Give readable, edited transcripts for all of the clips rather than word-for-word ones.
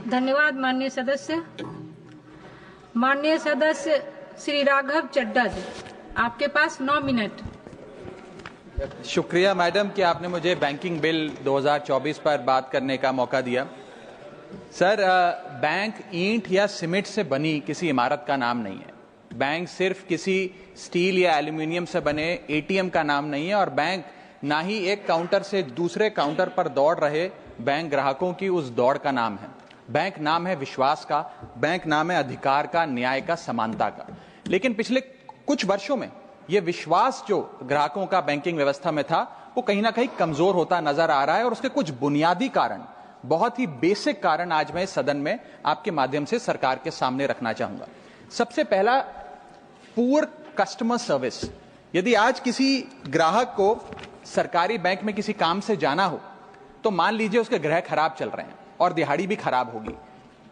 धन्यवाद माननीय सदस्य। माननीय सदस्य श्री राघव चड्ढा जी, आपके पास 9 मिनट। शुक्रिया मैडम कि आपने मुझे बैंकिंग बिल 2024 पर बात करने का मौका दिया। सर, बैंक ईंट या सीमेंट से बनी किसी इमारत का नाम नहीं है। बैंक सिर्फ किसी स्टील या एल्यूमिनियम से बने एटीएम का नाम नहीं है, और बैंक ना ही एक काउंटर से दूसरे काउंटर पर दौड़ रहे बैंक ग्राहकों की उस दौड़ का नाम है। बैंक नाम है विश्वास का, बैंक नाम है अधिकार का, न्याय का, समानता का। लेकिन पिछले कुछ वर्षों में यह विश्वास जो ग्राहकों का बैंकिंग व्यवस्था में था, वो कहीं ना कहीं कमजोर होता नजर आ रहा है, और उसके कुछ बुनियादी कारण, बहुत ही बेसिक कारण आज मैं सदन में आपके माध्यम से सरकार के सामने रखना चाहूंगा। सबसे पहला, पुअर कस्टमर सर्विस। यदि आज किसी ग्राहक को सरकारी बैंक में किसी काम से जाना हो, तो मान लीजिए उसके ग्रह खराब चल रहे हैं और दिहाड़ी भी खराब होगी।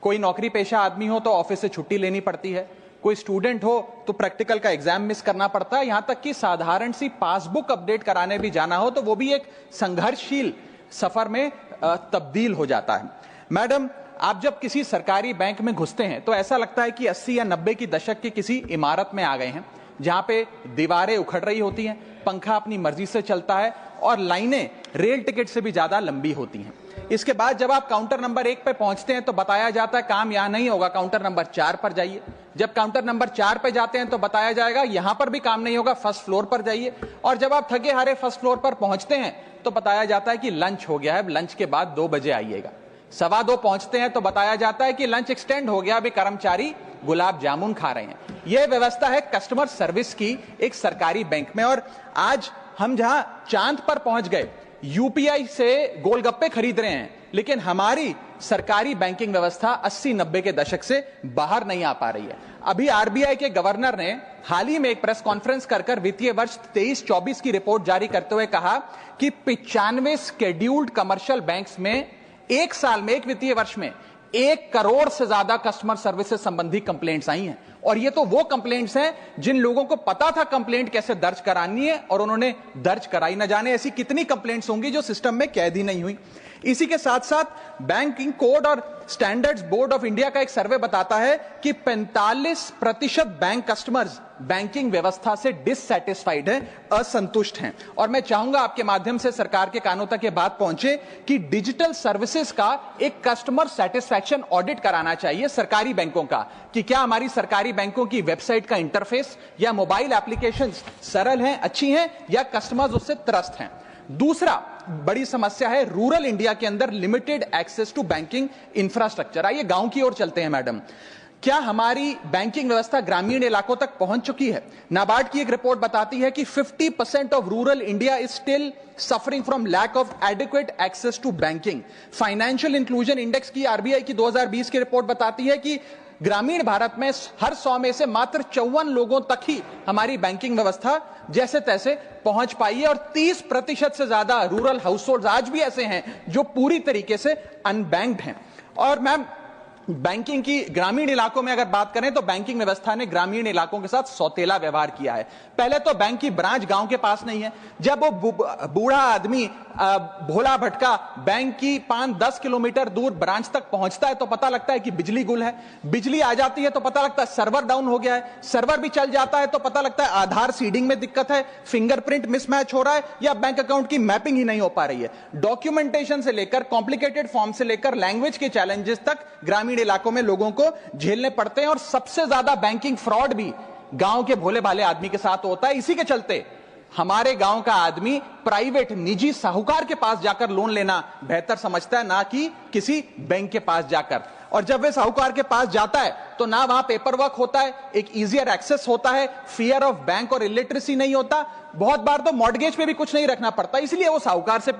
कोई नौकरी पेशा आदमी हो तो ऑफिस से छुट्टी लेनी पड़ती है, कोई स्टूडेंट हो तो प्रैक्टिकल का एग्जाम मिस करना पड़ता है, यहां तक कि साधारण सी पासबुक अपडेट कराने भी जाना हो तो वो भी एक संघर्षशील सफर में तब्दील हो जाता है। मैडम, आप जब किसी सरकारी बैंक में घुसते हैं तो ऐसा लगता है कि 80 या 90 की दशक की किसी इमारत में आ गए हैं, जहां पे दीवारें उखड़ रही होती हैं, पंखा अपनी मर्जी से चलता है और लाइनें रेल टिकट से भी ज्यादा लंबी होती हैं। इसके बाद जब आप काउंटर नंबर 1 पे पहुंचते हैं तो बताया जाता है काम यहां नहीं होगा, काउंटर नंबर 4 पर जाइए। जब काउंटर नंबर 4 पे जाते हैं तो बताया जाएगा यहां पर भी काम नहीं होगा, फर्स्ट फ्लोर पर जाइए। और जब आप थके हारे फर्स्ट फ्लोर पर पहुंचते हैं तो बताया जाता है कि लंच हो गया है, लंच के बाद 2 बजे आइएगा। 2:15 पहुंचते हैं तो बताया जाता है कि लंच एक्सटेंड हो गया, अभी कर्मचारी गुलाब जामुन खा रहे हैं। यह व्यवस्था है कस्टमर सर्विस की एक सरकारी बैंक में। और आज हम जहां चांद पर पहुंच गए, यूपीआई से गोलगप्पे खरीद रहे हैं, लेकिन हमारी सरकारी बैंकिंग व्यवस्था 80-90 के दशक से बाहर नहीं आ पा रही है। अभी आरबीआई के गवर्नर ने हाल ही में एक प्रेस कॉन्फ्रेंस कर वित्तीय वर्ष 23-24 की रिपोर्ट जारी करते हुए कहा कि 95 शेड्यूल्ड कमर्शियल बैंक्स में एक साल में, एक वित्तीय वर्ष में 1 करोड़ से ज्यादा कस्टमर सर्विस से संबंधी कंप्लेंट्स आई हैं। और ये तो वो कंप्लेंट्स हैं जिन लोगों को पता था कंप्लेंट कैसे दर्ज करानी है और उन्होंने दर्ज कराई। न जाने ऐसी कितनी कंप्लेंट्स होंगी जो सिस्टम में कैद ही नहीं हुई। इसी के साथ साथ बैंकिंग कोड और स्टैंडर्ड्स बोर्ड ऑफ इंडिया का एक सर्वे बताता है कि 45% बैंक कस्टमर्स बैंकिंग व्यवस्था से डिससैटिस्फाइड हैं, असंतुष्ट हैं। और मैं चाहूंगा आपके माध्यम से सरकार के कानों तक ये बात पहुंचे कि डिजिटल सर्विसेज का एक कस्टमर सेटिस्फैक्शन ऑडिट कराना चाहिए सरकारी बैंकों का, कि क्या हमारी सरकारी बैंकों की वेबसाइट का इंटरफेस या मोबाइल एप्लीकेशंस सरल हैं, अच्छी हैं, या कस्टमर्स उससे त्रस्त हैं। दूसरा बड़ी समस्या है रूरल इंडिया के अंदर limited access to banking infrastructure. आइए गांव की ओर चलते हैं। मैडम, क्या हमारी बैंकिंग व्यवस्था ग्रामीण इलाकों तक पहुंच चुकी है? नाबार्ड की एक रिपोर्ट बताती है कि 50% of rural India is still suffering from lack of adequate access to banking. Financial inclusion index की आरबीआई की 2020 की रिपोर्ट बताती है कि ग्रामीण भारत में हर 100 में से मात्र 54 लोगों तक ही हमारी बैंकिंग व्यवस्था जैसे तैसे पहुंच पाई है, और 30% से ज्यादा रूरल हाउसहोल्ड आज भी ऐसे हैं जो पूरी तरीके से अनबैंक्ड हैं। और मैम, बैंकिंग की ग्रामीण इलाकों में अगर बात करें तो बैंकिंग व्यवस्था ने ग्रामीण इलाकों के साथ सौतेला व्यवहार किया है। पहले तो बैंक की ब्रांच गांव के पास नहीं है। जब वो बूढ़ा आदमी भोला भटका बैंक की 5-10 किलोमीटर दूर ब्रांच तक पहुंचता है तो पता लगता है कि बिजली गुल है। बिजली आ जाती है तो पता लगता है सर्वर डाउन हो गया है। सर्वर भी चल जाता है तो पता लगता है आधार सीडिंग में दिक्कत है, फिंगरप्रिंट मिसमैच हो रहा है, या बैंक अकाउंट की मैपिंग ही नहीं हो पा रही है। डॉक्यूमेंटेशन से लेकर कॉम्प्लिकेटेड फॉर्म से लेकर लैंग्वेज के चैलेंजेस तक ग्रामीण इलाकों में लोगों को झेलने पड़ते हैं। और सबसे ज्यादा बैंकिंग फ्रॉड भी गांव के भोले भाले आदमी के साथ होता है। इसी के चलते हमारे गांव का आदमी प्राइवेट निजी साहूकार के पास जाकर लोन लेना बेहतर समझता है, ना कि किसी बैंक के पास जाकर। और जब वे साहूकार के पास जाता है तो ना वहां पेपर वर्क होता है, एक इजियर एक्सेस होता है, फियर ऑफ बैंक और इलिटरेसी नहीं होता। बहुत बार तो मॉर्गेज पे भी कुछ नहीं रखना पड़ता, इसलिए वो साहूकार से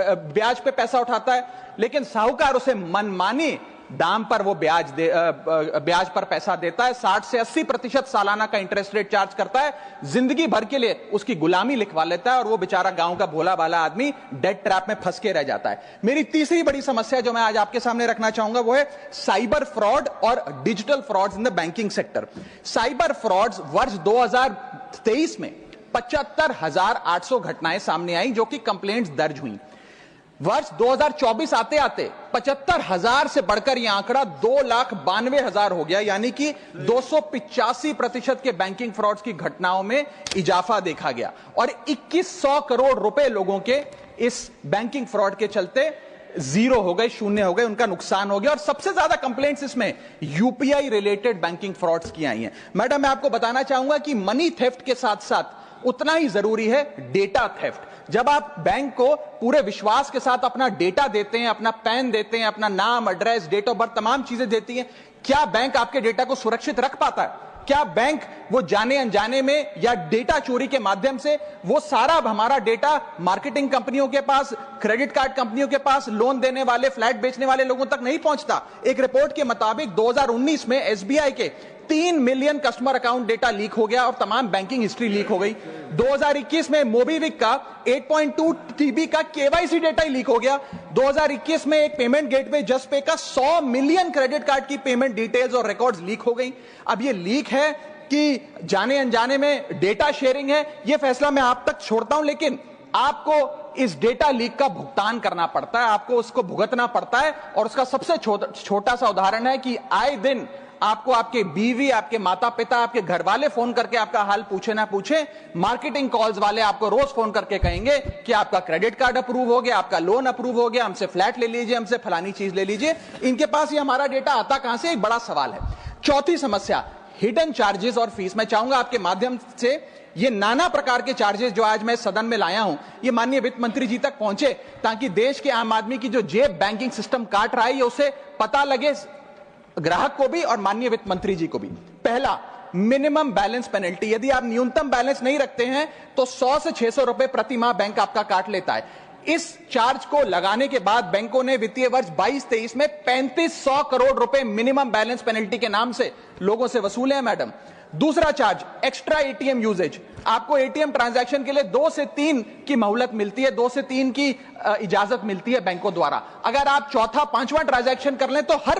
ब्याज पे पैसा उठाता है, लेकिन साहूकार उसे मनमानी दाम पर वो ब्याज पर पैसा देता है। 60 से 80% सालाना का इंटरेस्ट रेट चार्ज करता है, जिंदगी भर के लिए उसकी गुलामी लिखवा लेता है, और वो बेचारा गांव का भोला भाला आदमी डेट ट्रैप में फंस के रह जाता है। मेरी तीसरी बड़ी समस्या जो मैं आज आपके सामने रखना चाहूंगा वो है साइबर फ्रॉड और digital frauds in the banking sector. Cyber frauds वर्ष 2023 में 75,800 घटनाएं सामने आई जो कि कंप्लेंट्स दर्ज हुई। वर्ष 2024 आते आते 75,000 से बढ़कर यह आंकड़ा 2,92,000 हो गया, यानी कि 285% के बैंकिंग फ्रॉड्स की घटनाओं में इजाफा देखा गया और 2100 करोड़ रुपए लोगों के इस बैंकिंग फ्रॉड के चलते जीरो हो गए, शून्य हो गए, उनका नुकसान हो गया। और सबसे ज्यादा कंप्लेंट्स इसमें यूपीआई रिलेटेड बैंकिंग फ्रॉड्स की आई हैं। मैडम, मैं आपको बताना चाहूंगा कि मनी थेफ्ट के साथ साथ उतना ही जरूरी है डेटा थेफ्ट। जब आप बैंक को पूरे विश्वास के साथ अपना डेटा देते हैं, अपना पैन देते हैं, अपना नाम, एड्रेस, डेट ऑफ बर्थ, तमाम चीजें देती हैं, क्या बैंक आपके डेटा को सुरक्षित रख पाता है? क्या बैंक वो जाने अनजाने में या डेटा चोरी के माध्यम से वो सारा हमारा डेटा मार्केटिंग कंपनियों के पास, क्रेडिट कार्ड कंपनियों के पास, लोन देने वाले, फ्लैट बेचने वाले लोगों तक नहीं पहुंचता? एक रिपोर्ट के मुताबिक 2019 में एसबीआई के 3 million customer account data leak हो गया और तमाम बैंकिंग हिस्ट्री लीक हो गई। 2021 में मोबीविक का 8.2 TB का केवाईसी डेटा ही लीक हो गया। 2021 में एक पेमेंट गेटवे जस्पे का 100 मिलियन क्रेडिट कार्ड की पेमेंट डिटेल्स और रिकॉर्ड्स लीक हो गई। अब ये लीक है कि जाने अनजाने में डेटा शेयरिंग है, ये फैसला मैं आप तक छोड़ता हूं, लेकिन आपको इस डेटा लीक का भुगतान करना पड़ता है, आपको उसको भुगतना पड़ता है। और उसका सबसे छोटा सा उदाहरण है कि आए दिन आपको आपके बीवी, आपके माता पिता, आपके घर वाले फोन करके आपका हाल पूछे ना पूछे, मार्केटिंग कॉल्स वाले आपको रोज फोन करके कहेंगे कि आपका क्रेडिट कार्ड अप्रूव हो गया, आपका लोन अप्रूव हो गया, हमसे फ्लैट ले लीजिए, हमसे फलानी चीज ले लीजिए। इनके पास ये हमारा डेटा आता कहां से, एक बड़ा सवाल है। चौथी समस्या, हिडन चार्जेस और फीस। मैं चाहूंगा आपके माध्यम से ये नाना प्रकार के चार्जेस जो आज मैं सदन में लाया हूं, ये माननीय वित्त मंत्री जी तक पहुंचे, ताकि देश के आम आदमी की जो जेब बैंकिंग सिस्टम काट रहा है, ये उसे पता लगे, ग्राहक को भी और माननीय वित्त मंत्री जी को भी। पहला, मिनिमम बैलेंस पेनल्टी। यदि आप न्यूनतम बैलेंस नहीं रखते हैं तो 100 से 600 रुपए प्रति माह बैंक आपका काट लेता है। इस चार्ज को लगाने के बाद बैंकों ने वित्तीय वर्ष 22-23 में 3500 करोड़ रुपए मिनिमम बैलेंस पेनल्टी के नाम से लोगों से वसूले हैं। मैडम, दूसरा चार्ज, एक्स्ट्रा एटीएम यूजेज। आपको एटीएम ट्रांजैक्शन के लिए 2 से 3 की मोहलत मिलती है, 2 से 3 की इजाजत मिलती है बैंकों द्वारा। अगर आप चौथा, पांचवा ट्रांजैक्शन कर लें तो हर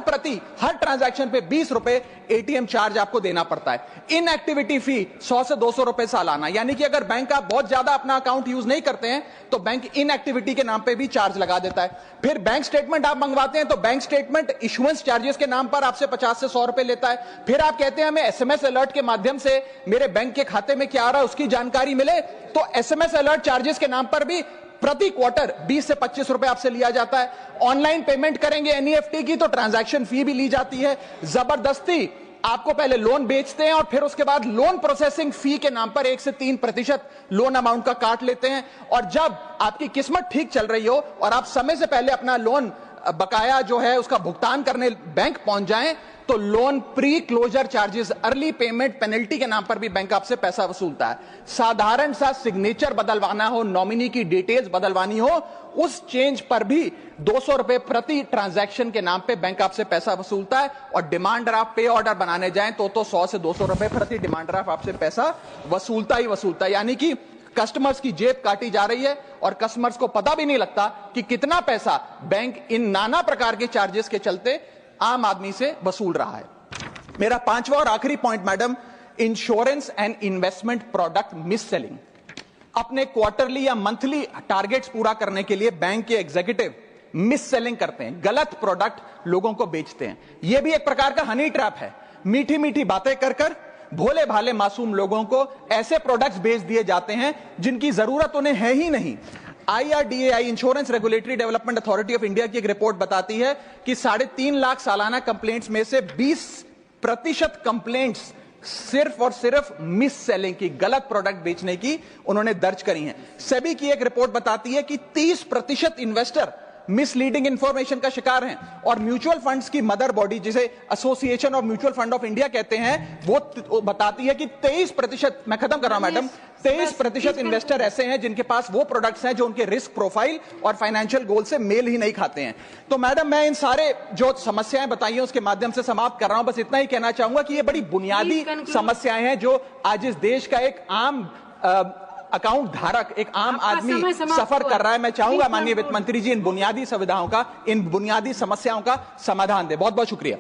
ट्रांजैक्शन पे 20 रुपए एटीएम चार्ज आपको देना पड़ता है। इनएक्टिविटी फी 100 से 200 रुपए सालाना, यानी कि अगर बैंक आप बहुत ज्यादा अपना अकाउंट यूज नहीं करते हैं तो बैंक इनएक्टिविटी के नाम पे भी चार्ज लगा देता है। फिर बैंक स्टेटमेंट आप मंगवाते हैं तो बैंक स्टेटमेंट इशुएंस चार्जेस के नाम पर आपसे 50 से 100 रुपए लेता है। फिर आप कहते हैं हमें एसएमएस अलर्ट के माध्यम से मेरे बैंक के खाते में क्या आ रहा है उसकी जानकारी मिले, तो एसएमएस अलर्ट चार्जेस के नाम पर भी प्रति क्वार्टर 20 से 25 रुपए आपसे लिया जाता है। ऑनलाइन पेमेंट करेंगे एनईएफटी की तो ट्रांजैक्शन फी भी ली जाती है। जबरदस्ती आपको पहले लोन बेचते हैं और फिर उसके बाद लोन प्रोसेसिंग फी के नाम पर 1 से 3% लोन अमाउंट का काट लेते हैं। और जब आपकी किस्मत ठीक चल रही हो और आप समय से पहले अपना लोन बकाया जो है उसका भुगतान करने बैंक पहुंच जाएं तो loan pre closure charges, early payment penalty के नाम पर भी बैंक आपसे पैसा वसूलता है। साधारण सा सिग्नेचर बदलवाना हो, नॉमिनी की डिटेल्स बदलवानी हो, उस चेंज पर भी 200 रुपए प्रति ट्रांजैक्शन के नाम पे बैंक आपसे पैसा वसूलता है। और डिमांड ड्राफ्ट पे ऑर्डर बनाने जाएं तो 100 से 200 रुपए प्रति डिमांड ड्राफ्ट आपसे पैसा वसूलता ही वसूलता है। यानी कि कस्टमर्स की जेब काटी जा रही है और कस्टमर्स को पता भी नहीं लगता कि कितना पैसा बैंक इन नाना प्रकार के चार्जेस के चलते आम आदमी से वसूल रहा है। मेरा पांचवा और आखिरी point madam, insurance and investment product miss selling. अपने क्वार्टरली या मंथली टारगेट्स पूरा करने के लिए बैंक के एग्जीक्यूटिव मिस सेलिंग करते हैं, गलत प्रोडक्ट लोगों को बेचते हैं। यह भी एक प्रकार का हनी ट्रैप है। मीठी मीठी बातें कर भोले भाले मासूम लोगों को ऐसे प्रोडक्ट्स बेच दिए जाते हैं जिनकी जरूरत उन्हें है ही नहीं। IRDAI, insurance regulatory development authority of India की एक रिपोर्ट बताती है कि 3.5 लाख सालाना कंप्लेंट्स में से 20% कंप्लेंट्स सिर्फ और सिर्फ मिस सेलिंग की, गलत प्रोडक्ट बेचने की उन्होंने दर्ज करी हैं। सेबी की एक रिपोर्ट बताती है कि 30% इन्वेस्टर मिसलीडिंग इंफॉर्मेशन का शिकार हैं। और म्यूचुअल फंड्स की मदर बॉडी, जिसे association of mutual fund of India कहते हैं, वो बताती है कि 23%, मैं खत्म कर रहा हूं मैडम, 23% इन्वेस्टर ऐसे हैं जिनके पास वो प्रोडक्ट्स हैं जो उनके रिस्क प्रोफाइल और फाइनेंशियल गोल से मेल ही नहीं खाते हैं। तो मैडम, मैं इन सारे जो समस्याएं बताई हैं उसके माध्यम से समाप्त कर रहा हूं। बस इतना ही कहना चाहूंगा कि ये बड़ी बुनियादी समस्याएं हैं जो आज इस देश का एक आम अकाउंट धारक, एक आम आदमी सफर कर रहा है। मैं चाहूंगा माननीय वित्त मंत्री जी इन बुनियादी सुविधाओं का, इन बुनियादी समस्याओं का समाधान दे। बहुत बहुत शुक्रिया।